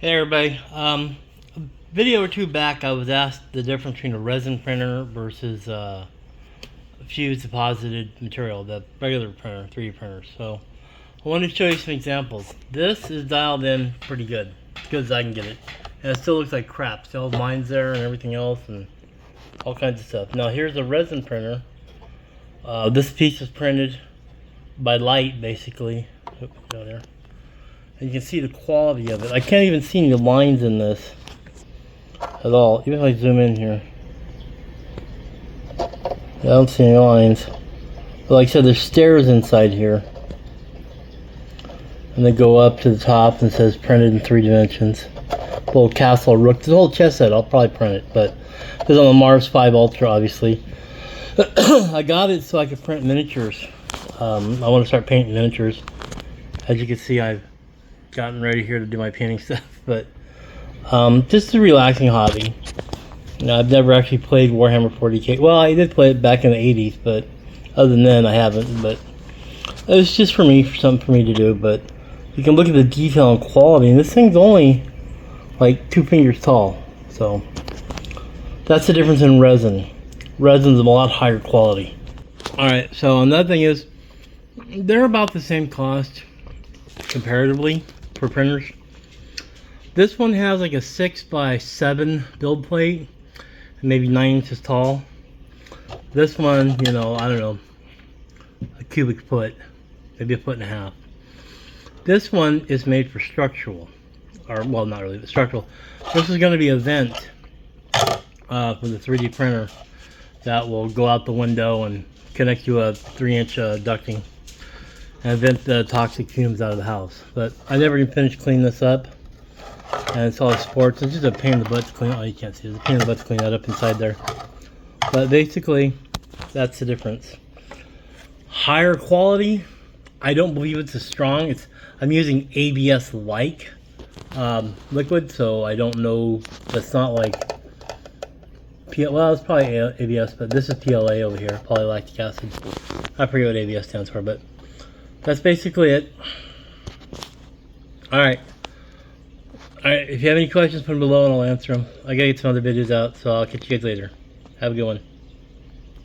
Hey everybody, a video or two back I was asked the difference between a resin printer versus fused deposited material, the regular printer, 3D printer. So I wanted to show you some examples. This is dialed in pretty good, as good as I can get it. And it still looks like crap, still has lines there and everything else and all kinds of stuff. Now here's a resin printer. This piece is printed by light basically. Oops, go there. And you can see the quality of it. I can't even see any lines in this at all. Even if I zoom in here, I don't see any lines. But like I said, there's stairs inside here. And they go up to the top and it says printed in 3 dimensions. Little castle rook. The whole chess set, I'll probably print it. But this is on the Mars 5 Ultra, obviously. I got it so I could print miniatures. I want to start painting miniatures. As you can see, I've gotten ready here to do my painting stuff, but just a relaxing hobby. You know, I've never actually played Warhammer 40k. Well, I did play it back in the 80s, but other than then I haven't. But it was just for me, something for me to do. But you can look at the detail and quality, and this thing's only like 2 fingers tall. So that's the difference in resin. Resin's a lot higher quality. Alright, so another thing is they're about the same cost comparatively for printers. This one has like a 6x7 build plate and maybe 9 inches tall. This one, you know, I don't know, a cubic foot, maybe a foot and a half. This one is made for structural, or well, not really, but structural. This is going to be a vent for the 3D printer that will go out the window and connect to a 3-inch ducting and vent the toxic fumes out of the house. But I never even finished cleaning this up, and it's all sports. It's just a pain in the butt to clean. Oh, you can't see it. It's a pain in the butt to clean that up inside there. But basically, that's the difference. Higher quality. I don't believe it's as strong. I'm using ABS-like liquid, so I don't know. That's not like well, it's probably ABS, but this is PLA over here, polylactic acid. I forget what ABS stands for, but that's basically it. Alright, if you have any questions, put them below and I'll answer them. I gotta get some other videos out, so I'll catch you guys later. Have a good one.